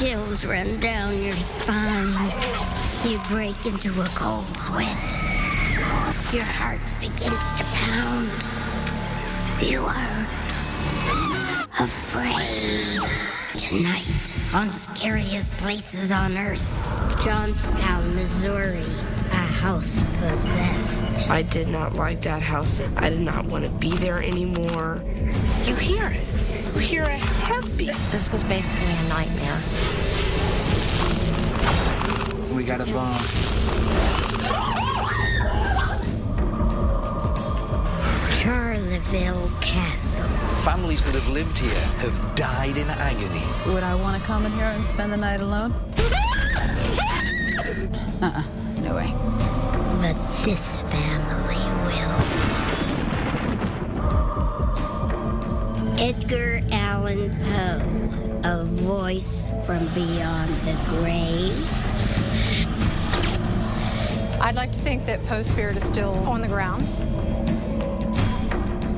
Chills run down your spine. You break into a cold sweat. Your heart begins to pound. You are afraid. Tonight, on Scariest Places on Earth, Johnstown, Missouri, a house possessed. I did not like that house. I did not want to be there anymore. You hear it. You hear a heartbeat. This was basically a nightmare. We got a bomb. Charleville Castle. Families that have lived here have died in agony. Would I want to come in here and spend the night alone? No way. But this family will. Edgar Allan Poe, a voice from beyond the grave. I'd like to think that Poe's spirit is still on the grounds.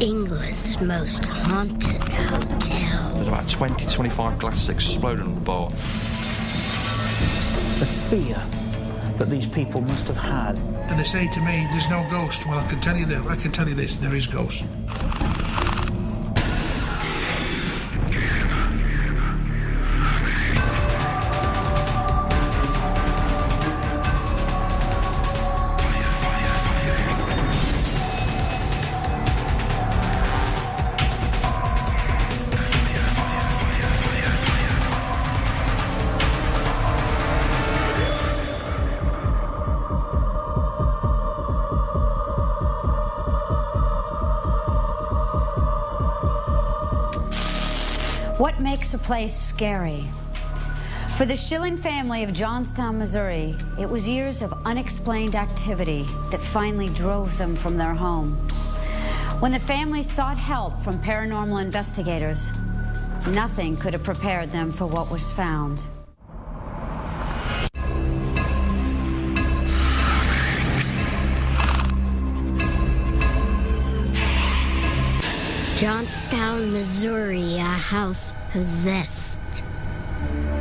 England's most haunted hotel. There's about 20-25 glasses exploded on the bar. The fear that these people must have had. And they say to me, there's no ghost. Well, I can tell you this, there is ghosts. What makes a place scary? For the Schilling family of Johnstown, Missouri, it was years of unexplained activity that finally drove them from their home. When the family sought help from paranormal investigators, nothing could have prepared them for what was found. Johnstown, Missouri, a house possessed.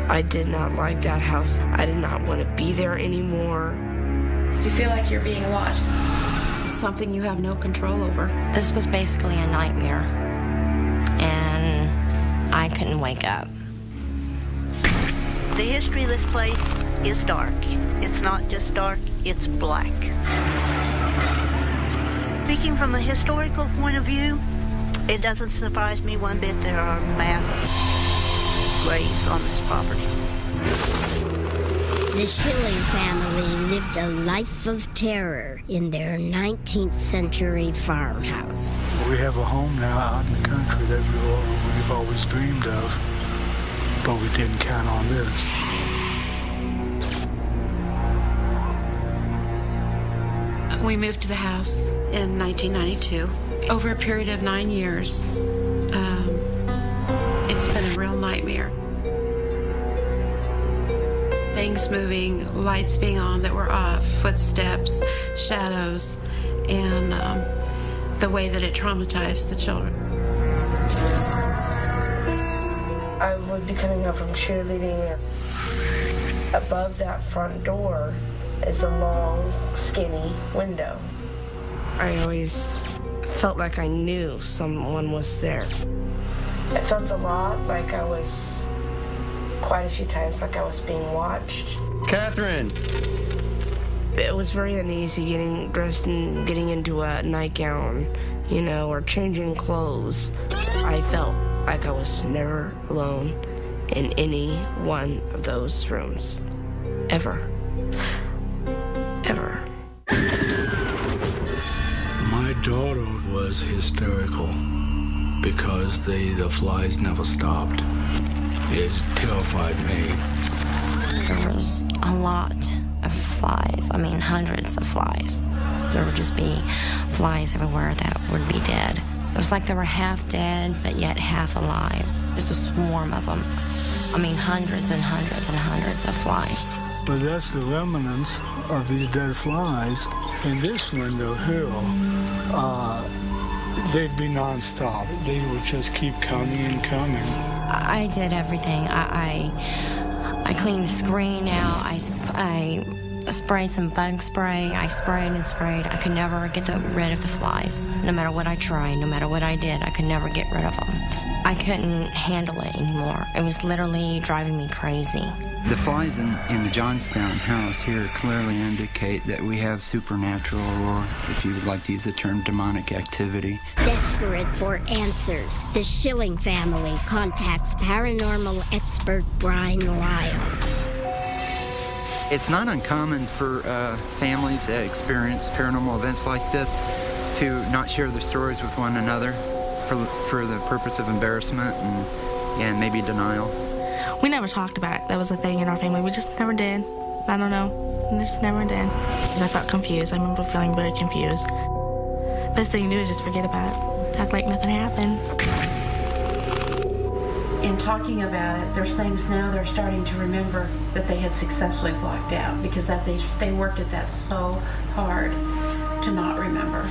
I did not like that house. I did not want to be there anymore. You feel like you're being watched. It's something you have no control over. This was basically a nightmare, and I couldn't wake up. The history of this place is dark. It's not just dark, it's black. Speaking from a historical point of view, it doesn't surprise me one bit there are mass graves on this property. The Schilling family lived a life of terror in their 19th century farmhouse. We have a home now out in the country that we've always dreamed of, but we didn't count on this. We moved to the house in 1992. Over a period of 9 years, it's been a real nightmare. Things moving, lights being on that were off, footsteps, shadows, and the way that it traumatized the children. I would be coming up from cheerleading. Above that front door is a long, skinny window. I always felt like I knew someone was there. It felt a lot like I was, quite a few times, like I was being watched. Catherine! It was very uneasy getting dressed and getting into a nightgown, you know, or changing clothes. I felt like I was never alone in any one of those rooms. Ever. Ever. My daughter was hysterical because the flies never stopped. It terrified me. There was a lot of flies. I mean, hundreds of flies. There would just be flies everywhere that would be dead. It was like they were half dead, but yet half alive. Just a swarm of them. I mean, hundreds and hundreds and hundreds of flies. But that's the remnants of these dead flies. In this window here, they'd be nonstop. They would just keep coming and coming. I did everything. cleaned the screen out. I sprayed some bug spray. I sprayed and sprayed. I could never get rid of the flies. No matter what I tried, no matter what I did, I could never get rid of them. I couldn't handle it anymore. It was literally driving me crazy. The flies in the Johnstown house here clearly indicate that we have supernatural, or if you would like to use the term, demonic activity. Desperate for answers, the Schilling family contacts paranormal expert Brian Lyle. It's not uncommon for families that experience paranormal events like this to not share their stories with one another for the purpose of embarrassment and maybe denial. We never talked about it. That was a thing in our family. We just never did. I don't know. We just never did. Because I felt confused. I remember feeling very confused. Best thing to do is just forget about it. Act like nothing happened. In talking about it, there's things now they're starting to remember that they had successfully blocked out because that they worked at that so hard to not remember.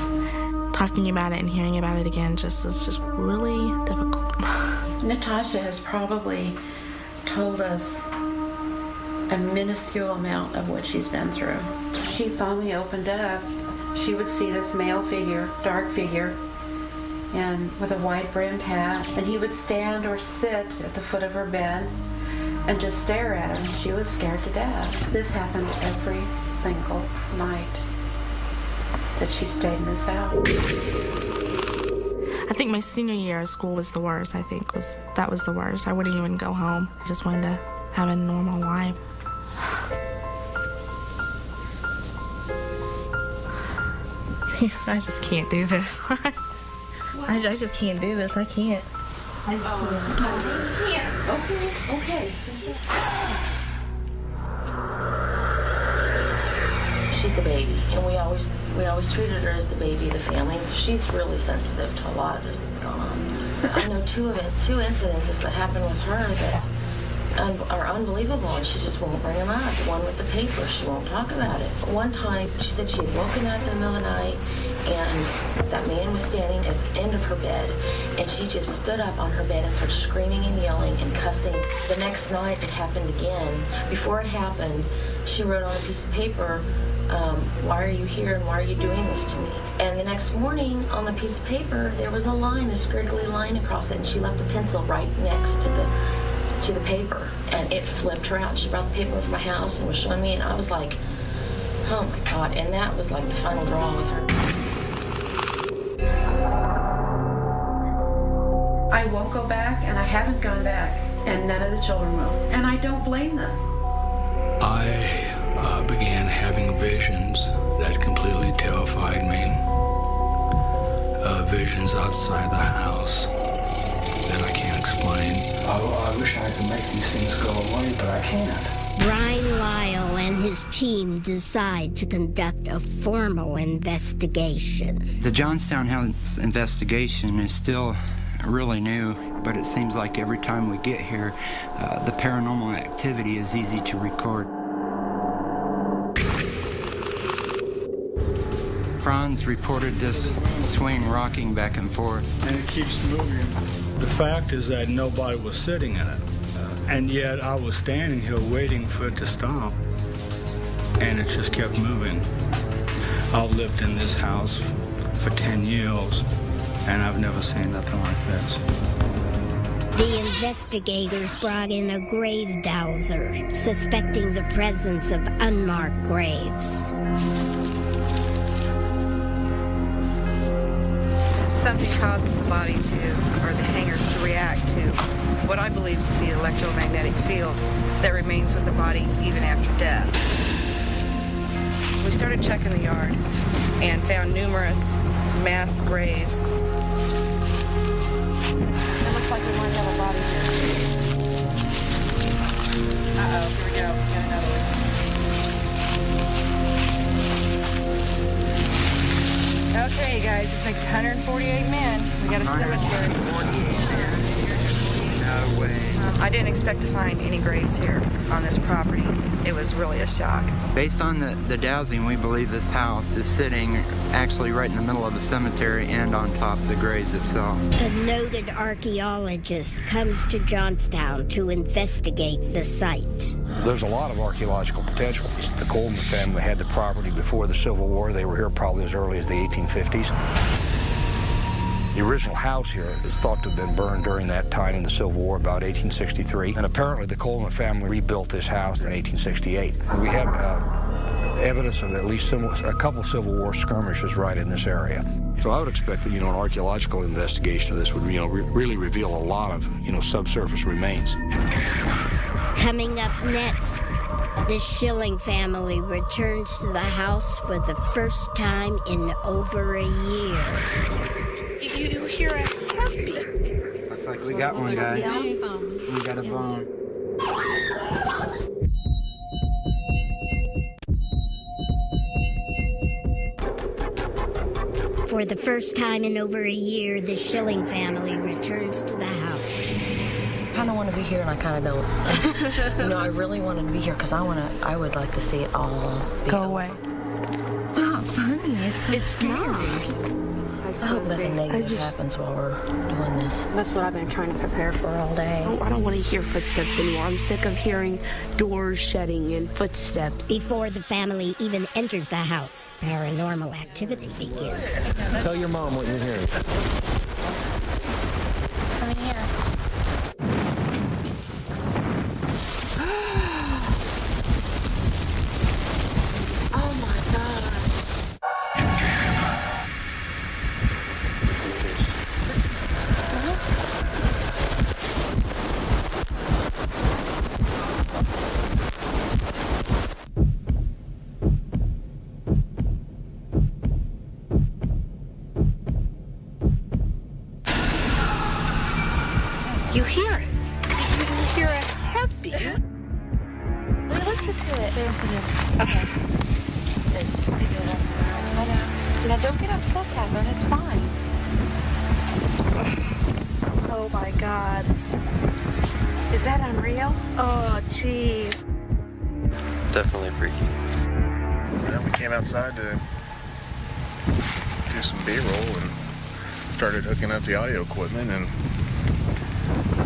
Talking about it and hearing about it again is just really difficult. Natasha has probably told us a minuscule amount of what she's been through. She finally opened up. She would see this male figure, dark figure, and with a white brimmed hat, and he would stand or sit at the foot of her bed and just stare at her, and she was scared to death. This happened every single night that she stayed in this house. I think my senior year of school was the worst. That was the worst. I wouldn't even go home. I just wanted to have a normal life. I just can't do this. I just can't do this. I can't. I can't. Okay. She's the baby, and we always treated her as the baby of the family, and so she's really sensitive to a lot of this that's gone on. I know two incidences that happened with her that are unbelievable, and she just won't bring them up. One with the paper, she won't talk about it. One time, she said she had woken up in the middle of the night, and that man was standing at the end of her bed, and she just stood up on her bed and started screaming and yelling and cussing. The next night, it happened again. Before it happened, she wrote on a piece of paper, why are you here and why are you doing this to me? And the next morning on the piece of paper, there was a line, a scriggly line across it, and she left the pencil right next to the paper, and it flipped her out. She brought the paper from my house and was showing me, and I was like, oh my God. And that was like the final draw with her. I won't go back, and I haven't gone back, and none of the children will, and I don't blame them. I began having visions that completely terrified me. Visions outside the house that I can't explain. I wish I could make these things go away, but I can't. Brian Lyle and his team decide to conduct a formal investigation. The Johnstown House investigation is still really new, but it seems like every time we get here, the paranormal activity is easy to record. Franz reported this swing rocking back and forth. And it keeps moving. The fact is that nobody was sitting in it. And yet I was standing here waiting for it to stop. And it just kept moving. I've lived in this house for 10 years, and I've never seen nothing like this. The investigators brought in a grave dowser, suspecting the presence of unmarked graves. Something causes the body or the hangers to react to what I believe to be an electromagnetic field that remains with the body even after death. We started checking the yard and found numerous mass graves. It looks like we might have a body here. Uh-oh, here we go. We got another one. Okay, guys, this makes 148 men. We got a cemetery. No way. I didn't expect to find any graves here on this property. It was really a shock. Based on the dowsing, we believe this house is sitting actually right in the middle of the cemetery and on top of the graves itself. A noted archaeologist comes to Johnstown to investigate the site. There's a lot of archaeological potential. The Coleman family had the property before the Civil War. They were here probably as early as the 1850s. The original house here is thought to have been burned during that time in the Civil War, about 1863. And apparently the Coleman family rebuilt this house in 1868. And we have evidence of at least a couple Civil War skirmishes right in this area. So I would expect that, an archaeological investigation of this would, really reveal a lot of, subsurface remains. Coming up next, the Schilling family returns to the house for the first time in over a year. You hear a heartbeat. Looks like we got one, guys. We got a bone. For the first time in over a year, the Schilling family returns to the house. I kind of want to be here, and I kind of don't. I really wanted to be here because I would like to see it all go away. Not funny. It's scary. I hope nothing negative happens while we're doing this. That's what I've been trying to prepare for all day. I don't want to hear footsteps anymore. I'm sick of hearing doors shutting and footsteps. Before the family even enters the house, paranormal activity begins. Tell your mom what you're hearing. Come in here. Oh my God. You hear it. You hear a heartbeat. Listen to it. Listen to it. Okay. It's just maybe a little. Now don't get upset, Catherine. It's fine. Oh my God. Is that unreal? Oh, jeez. Definitely freaky. And we came outside to do some B-roll and started hooking up the audio equipment, and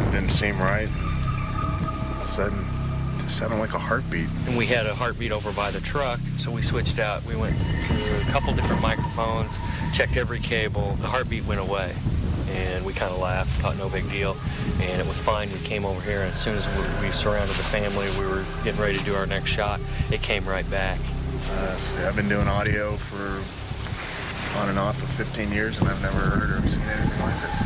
it didn't seem right. All of a sudden, it just sounded like a heartbeat. And we had a heartbeat over by the truck, so we switched out. We went through a couple different microphones, checked every cable. The heartbeat went away, and we kind of laughed, thought no big deal, and it was fine. We came over here, and as soon as we surrounded the family, we were getting ready to do our next shot, it came right back. I've been doing audio for on and off for 15 years, and I've never heard or seen anything like this.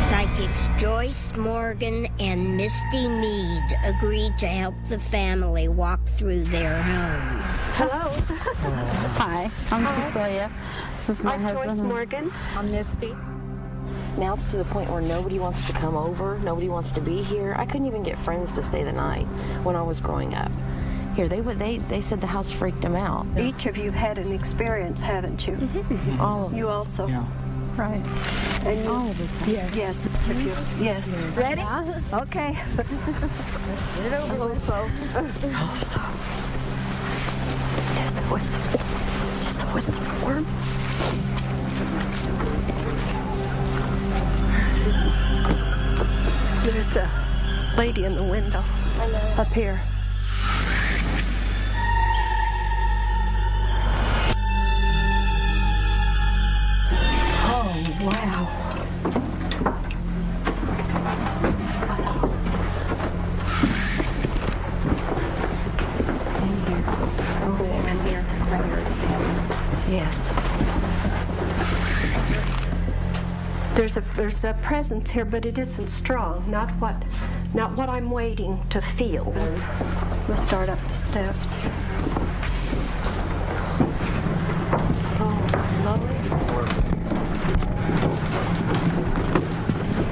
Psychics Joyce Morgan and Misty Mead agreed to help the family walk through their home. Hello. Hi, I'm Cecilia. This is my husband. Joyce Morgan. I'm Misty. Now it's to the point where nobody wants to come over. Nobody wants to be here. I couldn't even get friends to stay the night when I was growing up. Here, they said the house freaked them out. Each of you had an experience, haven't you? Mm-hmm. All of them. You also. Yeah. Right. And you, all of us. Yes. Yes. Each of you. Yes. Ready? Okay. Get it over with. Just so it's warm. There's a lady in the window up here. Oh, wow. Yes. There's a presence here, but it isn't strong. Not what I'm waiting to feel. We'll start up the steps. Oh, lovely.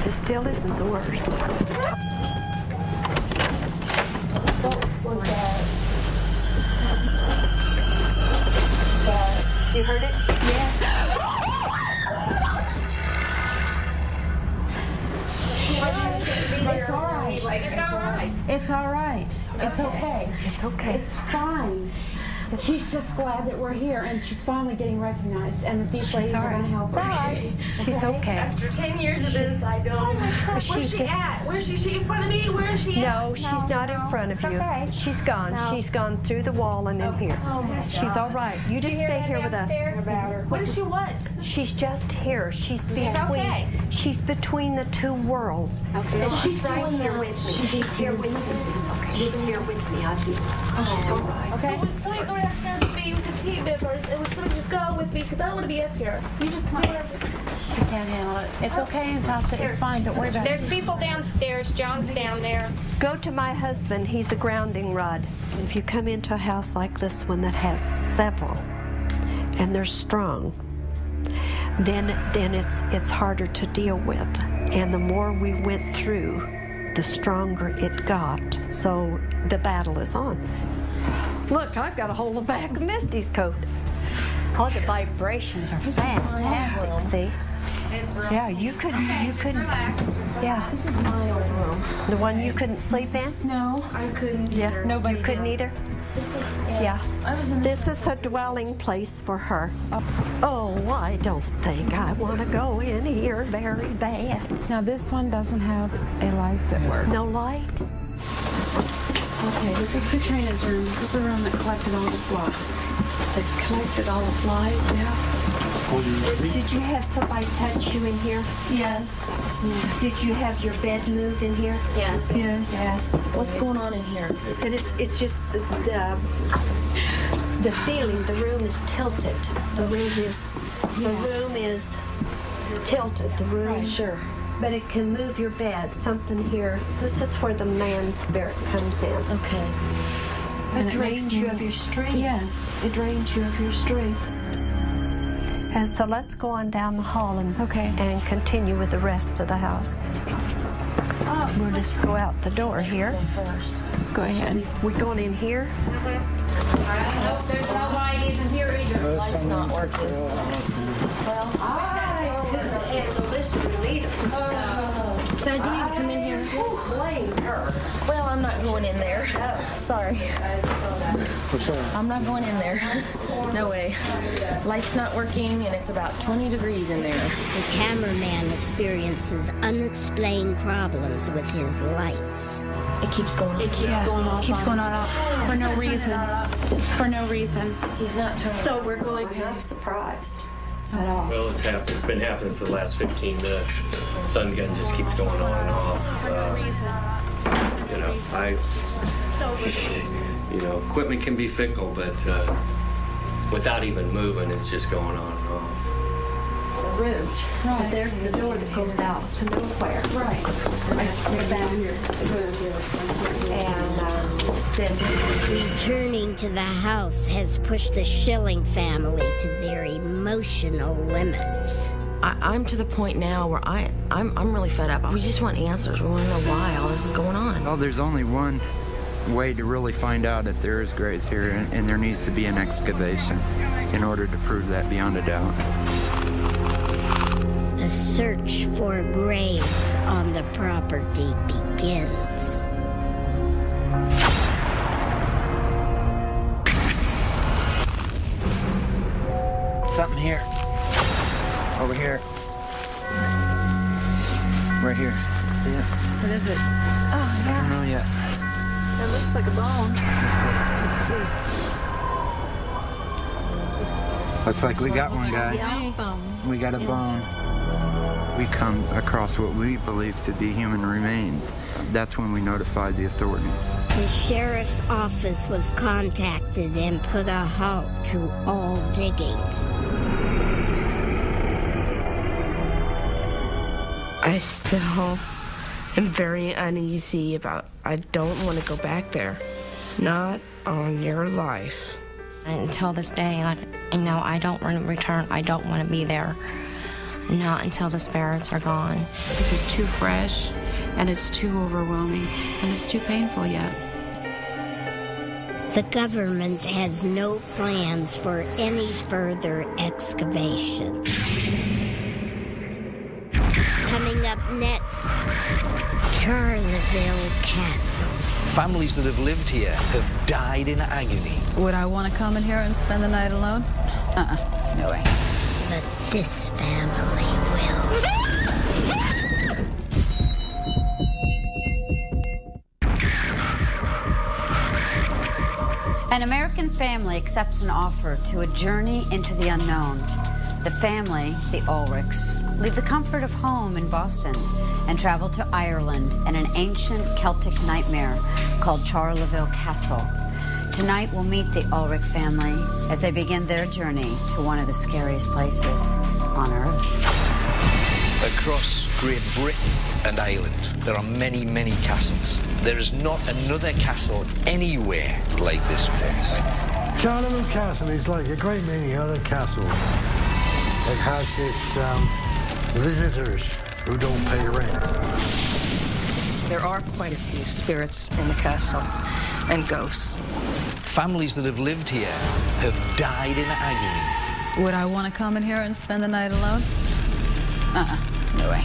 This still isn't the worst. What was that? You heard it? Yes. It's all right. It's okay. It's okay. It's fine. She's just glad that we're here, and she's finally getting recognized, and that these ladies are going to help her. She's okay. After 10 years of this, I don't. Where's she at? Where's she? Is she in front of me? Where is she at? No, she's not in front of you. Okay. She's gone. No. She's gone through the wall and in here. Oh my God. She's all right. You just stay here with us. What does she want? She's just here. She's between. Okay. She's between the two worlds. Okay. And she's right here with me. She's here with me. Okay. She's here with me. I feel. She's all right. Okay. Somebody go downstairs with me with the team members, and somebody just go with me because I don't want to be up here. You just come. She can't handle it. It's okay, Natasha. It's fine. Don't worry about it. There's people downstairs. John's down there. Go to my husband. He's a grounding rod. If you come into a house like this one that has several, and they're strong, then it's harder to deal with. And the more we went through, the stronger it got. So the battle is on. Look, I've got a hold of the back of Misty's coat. Oh, the vibrations are fantastic, see? Yeah, you couldn't, yeah. This is my old room. The one you couldn't sleep in? No, I couldn't either. Yeah, nobody couldn't either? This is, yeah. I was in this is a dwelling place for her. Oh, I don't think I want to go in here very bad. Now, this one doesn't have a light that works. No light? Okay, this is Katrina's room. This is the room that collected all the flies. That collected all the flies? Yeah. Did you have somebody touch you in here? Yes. Did you have your bed move in here? Yes. Yes. What's going on in here? It's just the feeling. The room is tilted. The room is tilted. The room. Right, sure. But it can move your bed. Something here. This is where the man spirit comes in. Okay. It drains you of your strength. Yeah. It drains you of your strength. And so let's go on down the hall and continue with the rest of the house. We'll just go out the door here. First. Go ahead. We're going in here. Nope, there's no light in here either. The light's not working. Well, I couldn't handle this room either. Dad, you need to come in here. Blame her. Well, I'm not going in there. Sorry. I'm not going in there. No way. Light's not working, and it's about 20 degrees in there. The cameraman experiences unexplained problems with his lights. It keeps going. It keeps going off. Keeps going on for no reason. For no reason. He's not turning. So we're going not surprised at all. Well, it's been happening for the last 15 minutes. Sun gun just keeps going on and off. Equipment can be fickle, but without even moving, it's just going on and off. Room. Right. But there's the door that goes out to nowhere. Right. That's the back. And then returning to the house has pushed the Schilling family to their emotional limits. I'm to the point now where I'm really fed up. We just want answers. We want to know why all this is going on. Well, there's only one way to really find out if there is graves here, and there needs to be an excavation in order to prove that beyond a doubt. A search for graves on the property begins. Something here. Over here. Right here. Yeah. What is it? Oh, I don't know yet. It looks like a bone. Looks like we got one, guy. We got a bone. We come across what we believe to be human remains. That's when we notified the authorities. The sheriff's office was contacted and put a halt to all digging. I still am very uneasy about, I don't want to go back there. Not on your life. Until this day, I don't want to return. I don't want to be there. Not until the spirits are gone. This is too fresh, and it's too overwhelming, and it's too painful yet. The government has no plans for any further excavations. Coming up next, Charleville Castle. Families that have lived here have died in agony. Would I want to come in here and spend the night alone? No way. But this family will. An American family accepts an offer to a journey into the unknown. The family, the Ulrichs, leave the comfort of home in Boston and travel to Ireland in an ancient Celtic nightmare called Charleville Castle. Tonight we'll meet the Ulrich family as they begin their journey to one of the scariest places on Earth. Across Great Britain and Ireland, there are many, many castles. There is not another castle anywhere like this place. Charleville Castle is like a great many other castles. It has its visitors who don't pay rent. There are quite a few spirits in the castle and ghosts. Families that have lived here have died in agony. Would I want to come in here and spend the night alone? No way.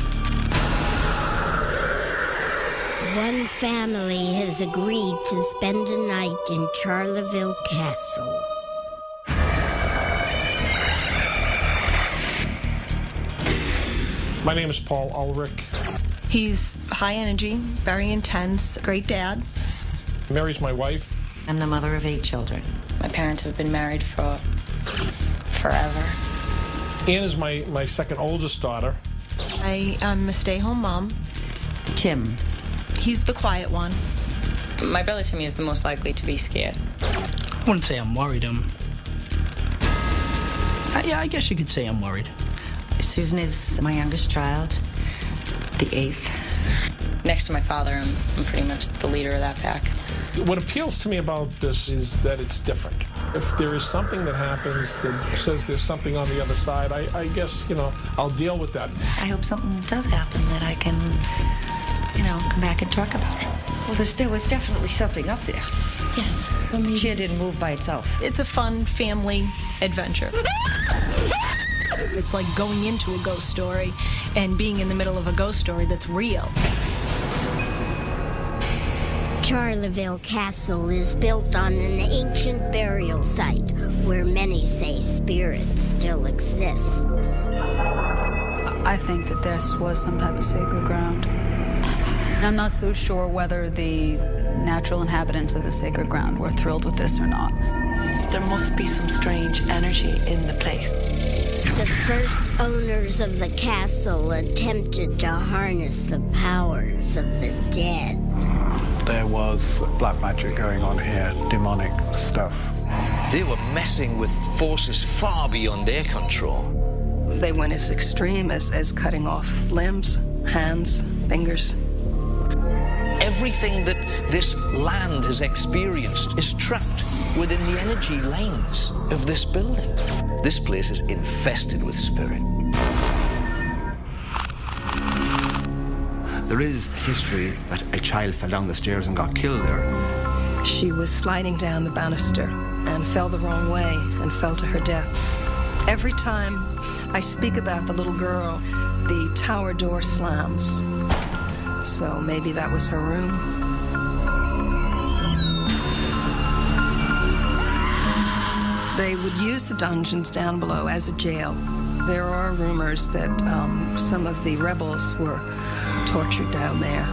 One family has agreed to spend a night in Charleville Castle. My name is Paul Ulrich. He's high energy, very intense, great dad. Mary's my wife. I'm the mother of 8 children. My parents have been married for forever. Ann is my second oldest daughter. I am a stay-home mom. Tim. He's the quiet one. My brother Timmy is the most likely to be scared. I wouldn't say I'm worried. Yeah, I guess you could say I'm worried. Susan is my youngest child, the 8th. Next to my father, I'm pretty much the leader of that pack. What appeals to me about this is that it's different. If there is something that happens that says there's something on the other side, I guess, I'll deal with that. I hope something does happen that I can, come back and talk about it. Well, there was definitely something up there. Yes. The chair didn't move by itself. It's a fun family adventure. It's like going into a ghost story and being in the middle of a ghost story that's real. Charleville Castle is built on an ancient burial site where many say spirits still exist. I think that this was some type of sacred ground. And I'm not so sure whether the natural inhabitants of the sacred ground were thrilled with this or not. There must be some strange energy in the place. The first owners of the castle attempted to harness the powers of the dead. There was black magic going on here, demonic stuff. They were messing with forces far beyond their control. They went as extreme as cutting off limbs, hands, fingers. Everything that this land has experienced is trapped within the energy lanes of this building. This place is infested with spirit. There is history that a child fell down the stairs and got killed there. She was sliding down the banister and fell the wrong way and fell to her death. Every time I speak about the little girl, the tower door slams. So maybe that was her room. They would use the dungeons down below as a jail. There are rumors that some of the rebels were tortured down there.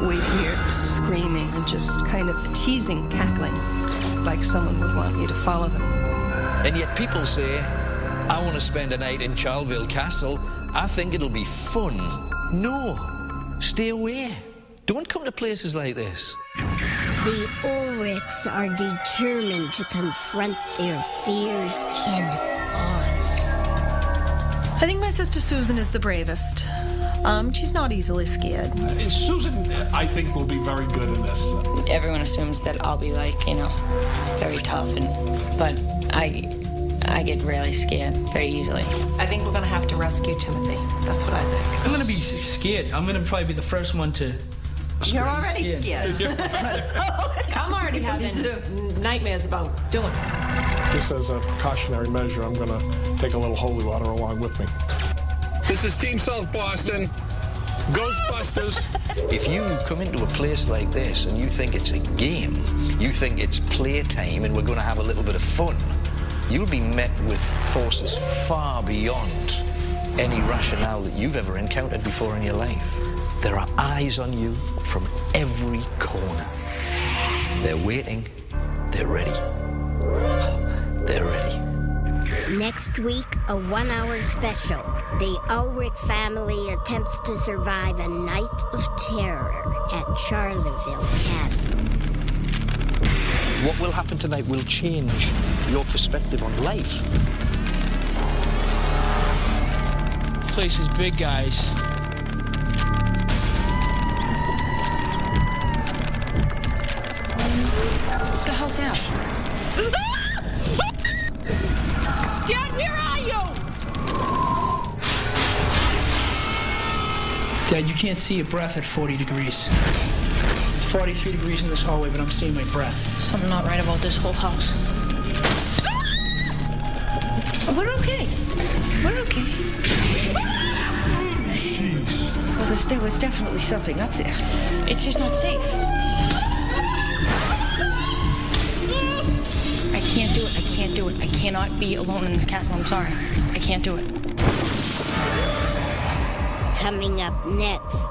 We'd hear screaming and just kind of teasing, cackling, like someone would want you to follow them. And yet people say, I want to spend a night in Charleville Castle. I think it'll be fun. No, stay away. Don't come to places like this. The Ulrichs are determined to confront their fears head on. I think my sister Susan is the bravest. She's not easily scared. Susan, I think, will be very good in this. Everyone assumes that I'll be very tough, but I get really scared very easily. I think we're going to have to rescue Timothy. That's what I think. I'm going to be scared. I'm going to probably be the first one to... You're already scared. I'm already having nightmares about doing it. Just as a precautionary measure, I'm going to take a little holy water along with me. This is Team South Boston. Ghostbusters. If you come into a place like this and you think it's a game, you think it's playtime and we're going to have a little bit of fun, you'll be met with forces far beyond any rationale that you've ever encountered before in your life. There are eyes on you from every corner. They're waiting. They're ready. They're ready. Next week, a 1-hour special. The Ulrich family attempts to survive a night of terror at Charleville Castle. What will happen tonight will change your perspective on life. This place is big, guys. What the hell's that? Dad, where are you? Dad, you can't see your breath at 40 degrees. It's 43 degrees in this hallway, but I'm seeing my breath. Something not right about this whole house. We're okay. We're okay. Jeez. Well, there was definitely something up there. It's just not safe. I can't do it. I can't do it. I cannot be alone in this castle. I'm sorry. I can't do it. Coming up next,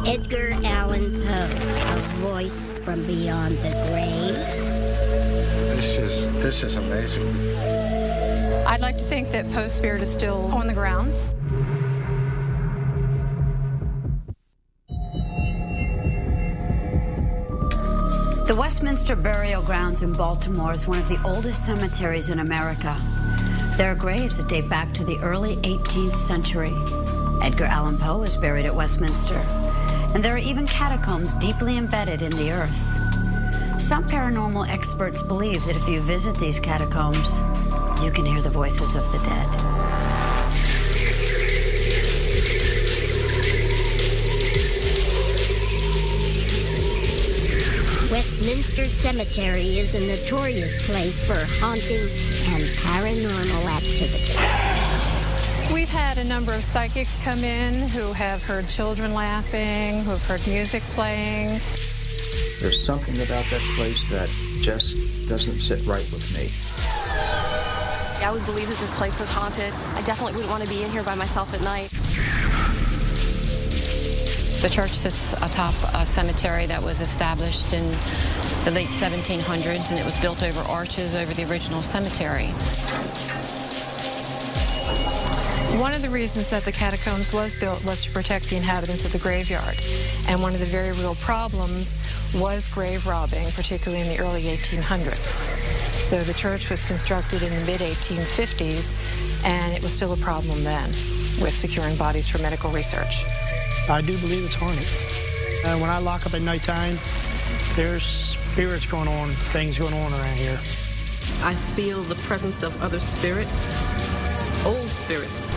Edgar Allan Poe, a voice from beyond the grave. This is amazing. I'd like to think that Poe's spirit is still on the grounds. The Westminster Burial Grounds in Baltimore is one of the oldest cemeteries in America. There are graves that date back to the early 18th century. Edgar Allan Poe is buried at Westminster, and there are even catacombs deeply embedded in the earth. Some paranormal experts believe that if you visit these catacombs, you can hear the voices of the dead. Westminster Cemetery is a notorious place for haunting and paranormal activity. We've had a number of psychics come in who have heard children laughing, who have heard music playing. There's something about that place that just doesn't sit right with me. I would believe that this place was haunted. I definitely wouldn't want to be in here by myself at night. The church sits atop a cemetery that was established in the late 1700s, and it was built over arches over the original cemetery. One of the reasons that the catacombs was built was to protect the inhabitants of the graveyard. And one of the very real problems was grave robbing, particularly in the early 1800s. So the church was constructed in the mid-1850s, and it was still a problem then with securing bodies for medical research. I do believe it's haunted. When I lock up at nighttime, there's spirits going on, things going on around here. I feel the presence of other spirits, old spirits.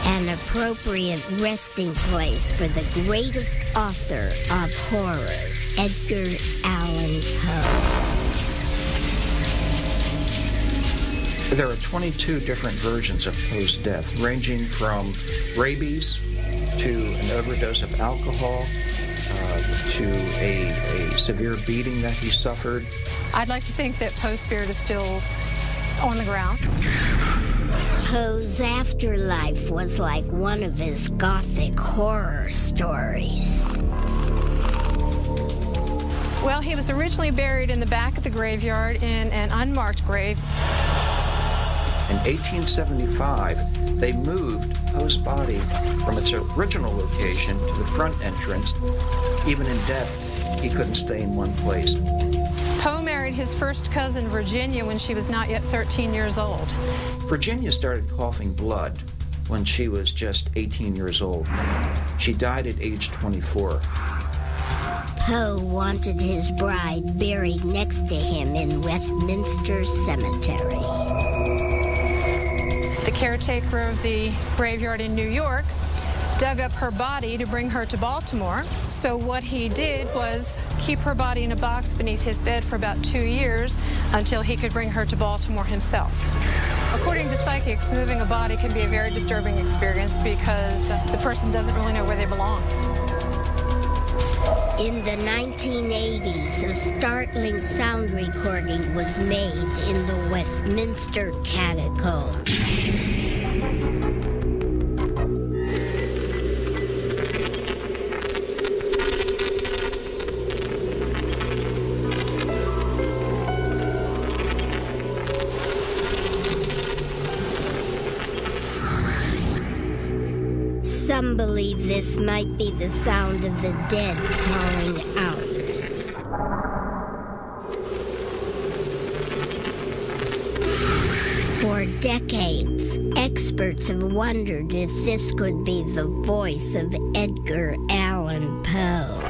An appropriate resting place for the greatest author of horror, Edgar Allan Poe. There are 22 different versions of Poe's death, ranging from rabies to an overdose of alcohol, to a severe beating that he suffered. I'd like to think that Poe's spirit is still on the ground. Poe's afterlife was like one of his gothic horror stories. Well, he was originally buried in the back of the graveyard in an unmarked grave. In 1875, they moved Poe's body from its original location to the front entrance. Even in death, he couldn't stay in one place. Poe married his first cousin, Virginia, when she was not yet 13 years old. Virginia started coughing blood when she was just 18 years old. She died at age 24. Poe wanted his bride buried next to him in Westminster Cemetery. The caretaker of the graveyard in New York dug up her body to bring her to Baltimore. So what he did was keep her body in a box beneath his bed for about 2 years until he could bring her to Baltimore himself. According to psychics, moving a body can be a very disturbing experience because the person doesn't really know where they belong. In the 1980s, a startling sound recording was made in the Westminster catacombs. Some believe this might be the sound of the dead calling out. For decades, experts have wondered if this could be the voice of Edgar Allan Poe.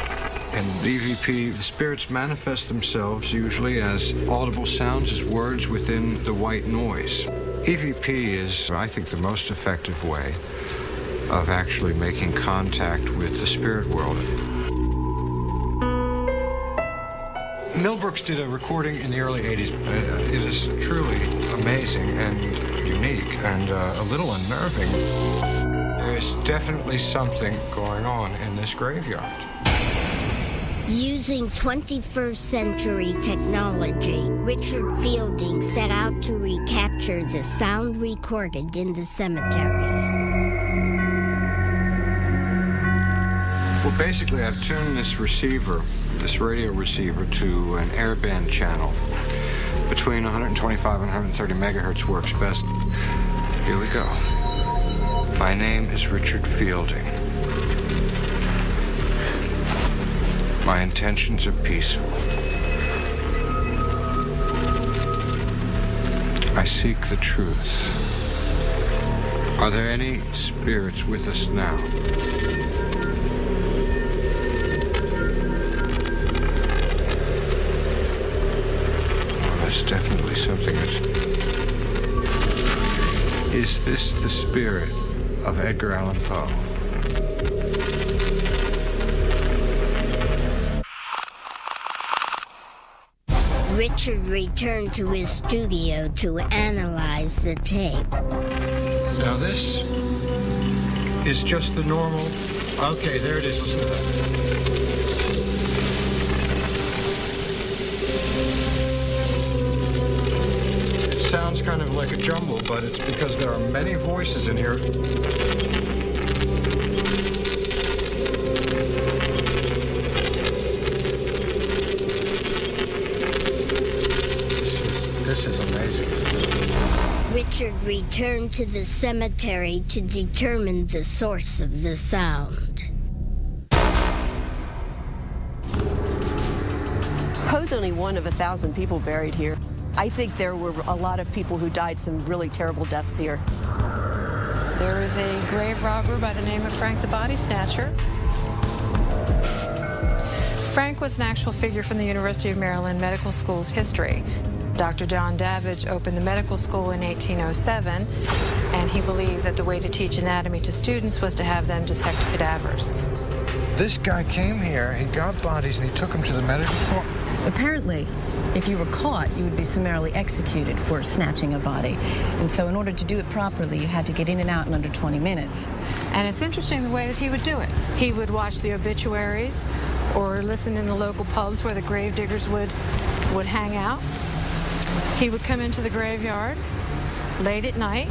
In EVP, the spirits manifest themselves usually as audible sounds, as words within the white noise. EVP is, I think, the most effective way of actually making contact with the spirit world. Mel Brooks did a recording in the early 80s. It is truly amazing and unique and a little unnerving. There's definitely something going on in this graveyard. Using 21st century technology, Richard Fielding set out to recapture the sound recorded in the cemetery. Well, basically, I've tuned this receiver, this radio receiver, to an airband channel. Between 125 and 130 megahertz works best. Here we go. My name is Richard Fielding. My intentions are peaceful. I seek the truth. Are there any spirits with us now? There's definitely something that's... Is this the spirit of Edgar Allan Poe? Richard returned to his studio to analyze the tape. Now this is just the normal... Okay, there it is. Listen to that. Sounds kind of like a jumble, but it's because there are many voices in here. This is amazing. Richard returned to the cemetery to determine the source of the sound. Poe's only one of 1,000 people buried here. I think there were a lot of people who died some really terrible deaths here. There is a grave robber by the name of Frank the Body Snatcher. Frank was an actual figure from the University of Maryland Medical School's history. Dr. John Davidge opened the medical school in 1807, and he believed that the way to teach anatomy to students was to have them dissect cadavers. This guy came here, he got bodies, and he took them to the medical school. Apparently, if you were caught, you would be summarily executed for snatching a body. And so in order to do it properly, you had to get in and out in under 20 minutes. And it's interesting the way that he would do it. He would watch the obituaries or listen in the local pubs where the grave diggers would hang out. He would come into the graveyard late at night.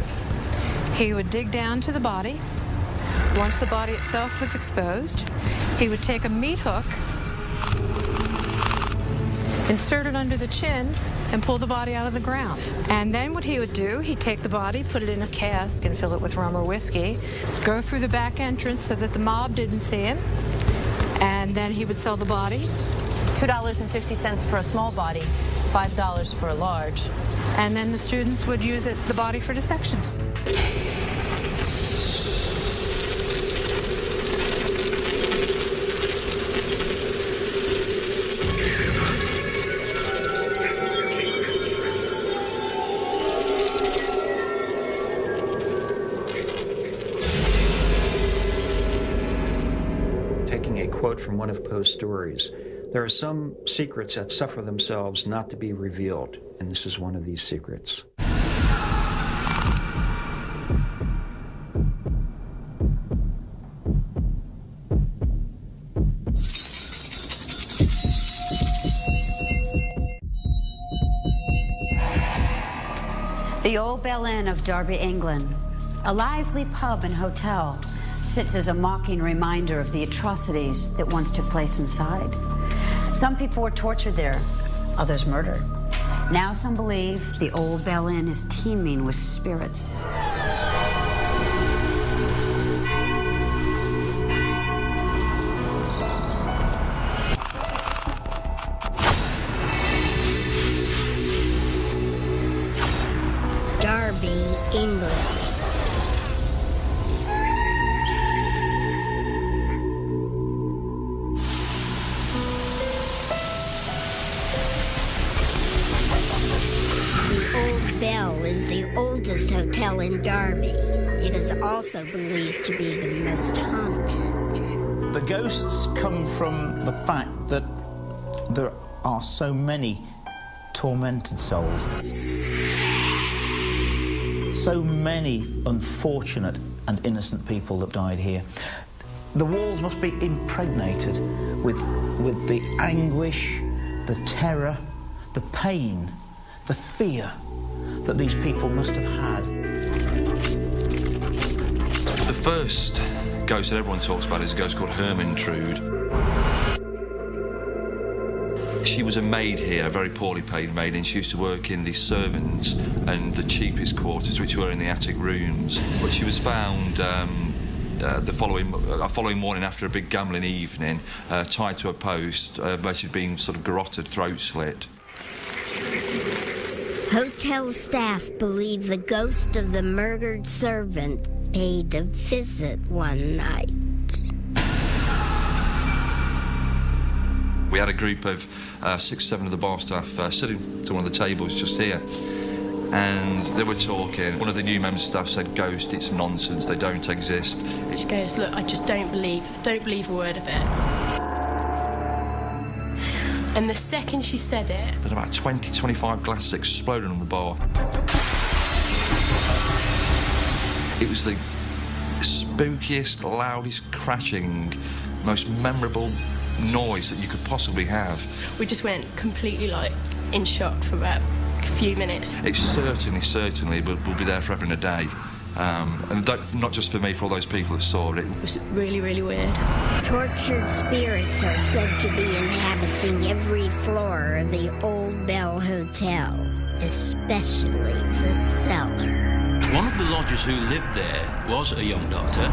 He would dig down to the body. Once the body itself was exposed, he would take a meat hook, insert it under the chin, and pull the body out of the ground. And then what he would do, he'd take the body, put it in a cask, and fill it with rum or whiskey, go through the back entrance so that the mob didn't see him, and then he would sell the body. $2.50 for a small body, $5 for a large. And then the students would use the body for dissection. quote from one of Poe's stories. There are some secrets that suffer themselves not to be revealed, and this is one of these secrets. The Old Bell Inn of Derby, England, a lively pub and hotel, sits as a mocking reminder of the atrocities that once took place inside. Some people were tortured there, others murdered. Now some believe the Old Bell Inn is teeming with spirits. Derby, England. Bell is the oldest hotel in Derby. It is also believed to be the most haunted. The ghosts come from the fact that there are so many tormented souls. So many unfortunate and innocent people that died here. The walls must be impregnated with the anguish, the terror, the pain, the fear that these people must have had. The first ghost that everyone talks about is a ghost called Hermintrude. She was a maid here, a very poorly paid maid, and she used to work in the servants' and the cheapest quarters, which were in the attic rooms. But she was found the following morning after a big gambling evening, tied to a post where she'd been sort of garroted, throat slit. Hotel staff believe the ghost of the murdered servant paid a visit one night. We had a group of 6, 7 of the bar staff sitting to one of the tables just here, and they were talking. One of the new members of staff said, "Ghost, it's nonsense, they don't exist." She goes, "Look, I just don't believe a word of it." And the second she said it... Then about 20, 25 glasses exploded on the bar. It was the spookiest, loudest, crashing, most memorable noise that you could possibly have. We just went completely, in shock for about a few minutes. It certainly will be there forever and a day. And not just for me, for all those people that saw it. It was really, really weird. Tortured spirits are said to be inhabiting every floor of the Old Bell Hotel, especially the cellar. One of the lodgers who lived there was a young doctor.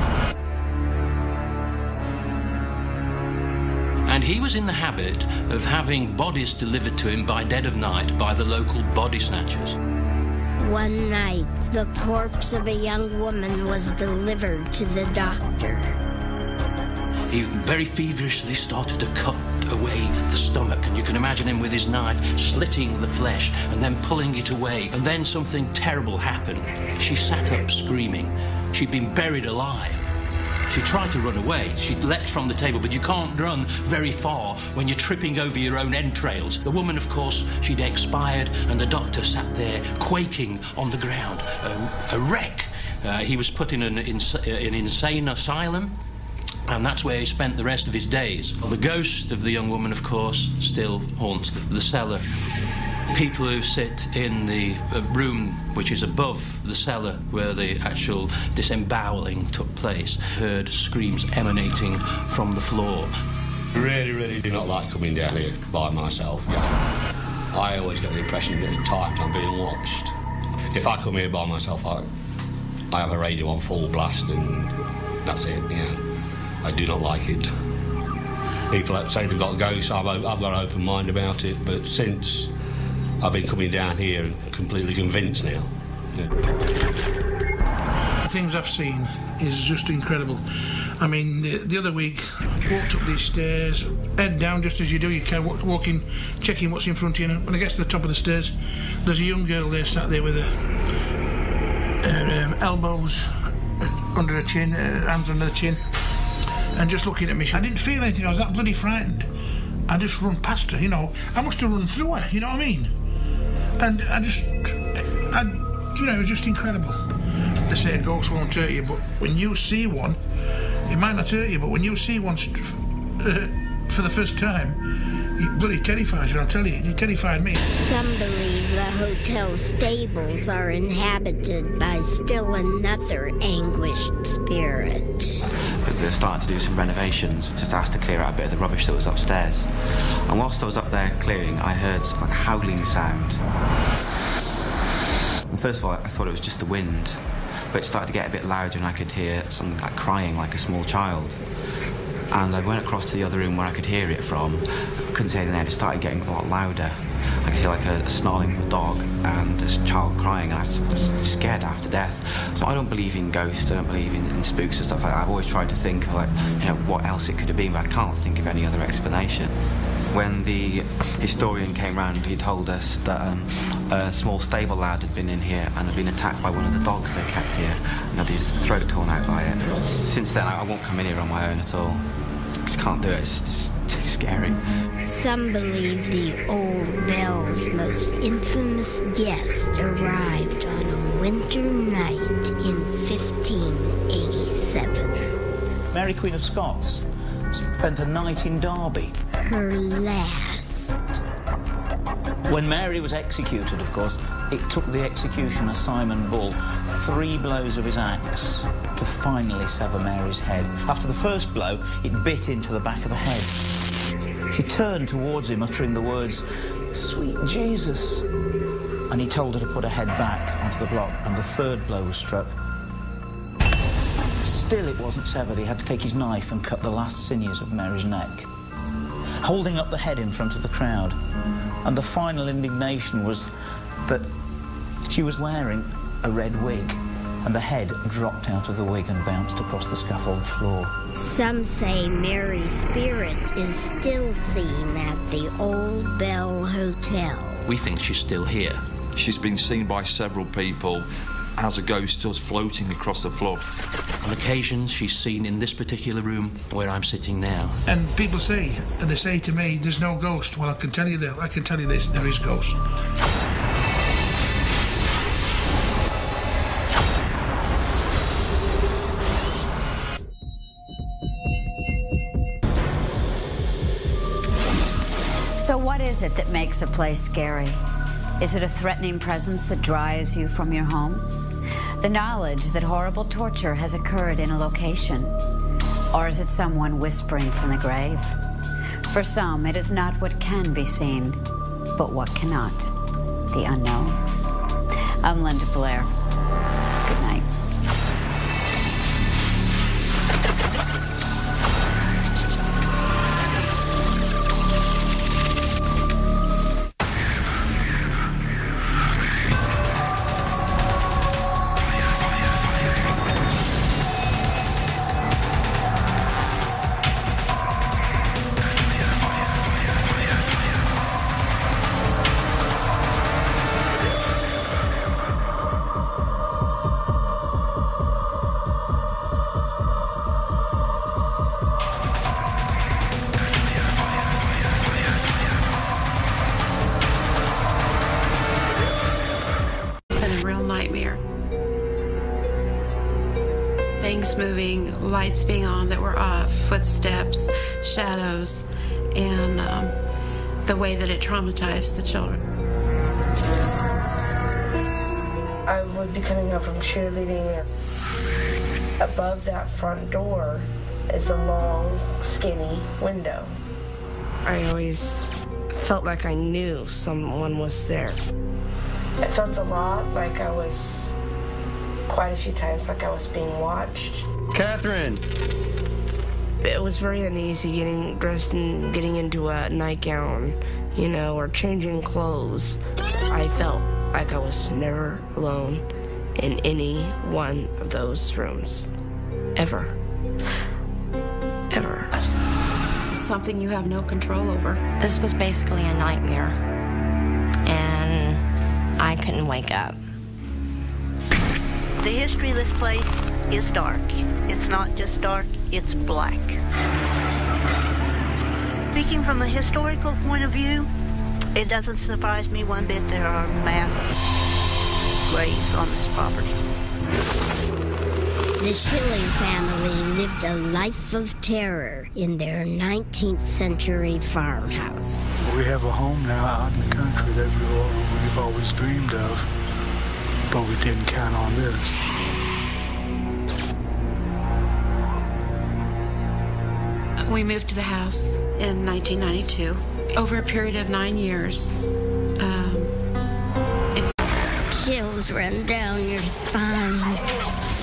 And he was in the habit of having bodies delivered to him by dead of night by the local body snatchers. One night, the corpse of a young woman was delivered to the doctor. He very feverishly started to cut away the stomach, and you can imagine him with his knife slitting the flesh and then pulling it away. And then something terrible happened. She sat up screaming. She'd been buried alive. She tried to run away. She leapt from the table, but you can't run very far when you're tripping over your own entrails. The woman, of course, she'd expired, and the doctor sat there quaking on the ground, a wreck. He was put in an insane asylum, and that's where he spent the rest of his days. The ghost of the young woman, of course, still haunts the cellar. People who sit in the room which is above the cellar where the actual disemboweling took place heard screams emanating from the floor. Really do not like coming down here by myself. Yeah. I always get the impression that at times I'm being watched. If I come here by myself, I have a radio on full blast and that's it, yeah. I do not like it. People that say they've got ghosts, I've got an open mind about it, but since I've been coming down here and completely convinced now. Yeah. The things I've seen is just incredible. I mean, the other week, walked up these stairs, head down just as you do, you can walking, checking what's in front of you, and when I get to the top of the stairs, there's a young girl there sat there with her elbows under her chin, hands under the chin, and just looking at me. I didn't feel anything. I was that bloody frightened. I just run past her, you know. I must have run through her, you know what I mean? And it was just incredible. They say a ghost won't hurt you, but when you see one, it might not hurt you, but when you see one for the first time, it bloody terrifies you, I'll tell you. It terrified me. Some believe the hotel stables are inhabited by still another anguished spirit. Because they're starting to do some renovations, just asked to clear out a bit of the rubbish that was upstairs. And whilst I was up there clearing, I heard like a howling sound. And first of all, I thought it was just the wind, but it started to get a bit louder and I could hear something like crying like a small child. And I went across to the other room where I could hear it from. I couldn't see anything there, it started getting a lot louder. I could hear like a snarling of a dog and a child crying, and I was scared half to death. So I don't believe in ghosts, I don't believe in spooks and stuff like that. I've always tried to think of, like, you know, what else it could have been, but I can't think of any other explanation. When the historian came round, he told us that a small stable lad had been in here and had been attacked by one of the dogs they kept here and had his throat torn out by it. Since then, I won't come in here on my own at all. Just can't do it, it's just too scary. Some believe the old Bell's most infamous guest arrived on a winter night in 1587. Mary Queen of Scots spent a night in Derby. Her last. When Mary was executed, of course, it took the executioner, Simon Bull, 3 blows of his axe to finally sever Mary's head. After the first blow, it bit into the back of the head. She turned towards him, uttering the words, "Sweet Jesus." And he told her to put her head back onto the block, and the third blow was struck. Still it wasn't severed. He had to take his knife and cut the last sinews of Mary's neck, holding up the head in front of the crowd. And the final indignation was that she was wearing a red wig, and the head dropped out of the wig and bounced across the scaffold floor. Some say Mary's spirit is still seen at the Old Bell Hotel. We think she's still here. She's been seen by several people as a ghost just floating across the floor. On occasions, she's seen in this particular room where I'm sitting now. And people say, and they say to me, there's no ghost. Well, I can tell you this, there is ghost. So what is it that makes a place scary? Is it a threatening presence that drives you from your home? The knowledge that horrible torture has occurred in a location? Or is it someone whispering from the grave? For some, it is not what can be seen, but what cannot. The unknown. I'm Linda Blair. Good night. Things moving, lights being on that were off, footsteps, shadows, and the way that it traumatized the children. I would be coming up from cheerleading. Above that front door is a long, skinny window. I always felt like I knew someone was there. It felt a lot like I was, quite a few times, like I was being watched. Catherine! It was very uneasy getting dressed and getting into a nightgown, you know, or changing clothes. I felt like I was never alone in any one of those rooms. Ever. Ever. It's something you have no control over. This was basically a nightmare, and I couldn't wake up. The history of this place is dark. It's not just dark, it's black. Speaking from a historical point of view, it doesn't surprise me one bit there are mass graves on this property. The Schilling family lived a life of terror in their 19th century farmhouse. We have a home now out in the country that we've always dreamed of, but we didn't count on this. We moved to the house in 1992. Over a period of 9 years, Chills run down your spine.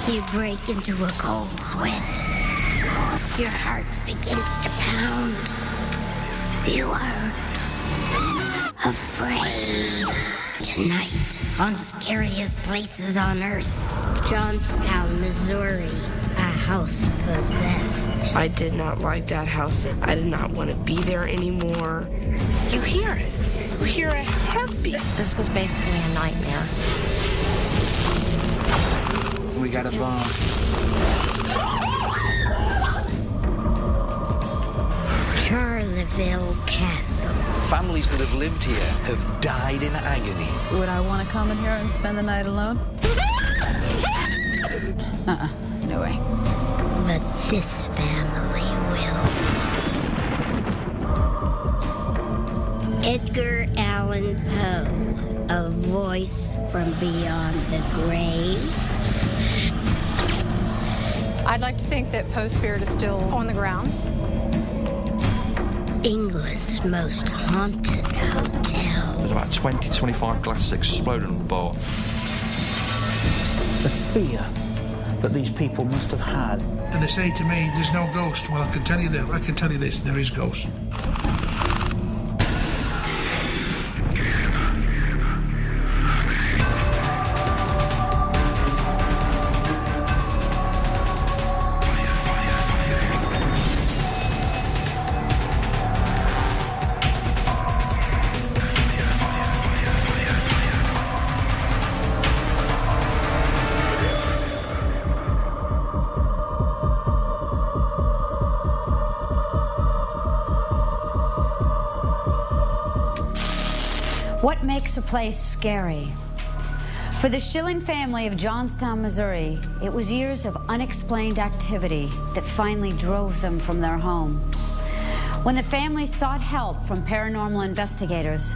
You break into a cold sweat. Your heart begins to pound. You are afraid. Tonight, on Scariest Places on Earth, Johnstown, Missouri, a house possessed. I did not like that house. I did not want to be there anymore. You hear it. You hear a heartbeat. This was basically a nightmare. We got a bomb. Charleville Castle. Families that have lived here have died in agony. Would I want to come in here and spend the night alone? No way. But this family will. Edgar Allan Poe, a voice from beyond the grave. I'd like to think that Poe's spirit is still on the grounds. England's most haunted hotel. There's about 20-25 glasses exploded on the bar. The fear that these people must have had. And they say to me, there's no ghost. Well, I can tell you this, there is ghost. What makes a place scary? For the Schilling family of Johnstown, Missouri, it was years of unexplained activity that finally drove them from their home. When the family sought help from paranormal investigators,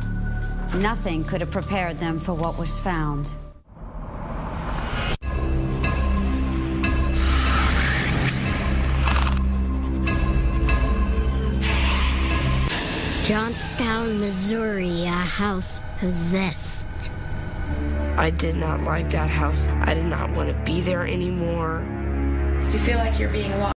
nothing could have prepared them for what was found. Johnstown, Missouri, a house possessed. I did not like that house. I did not want to be there anymore. You feel like you're being watched.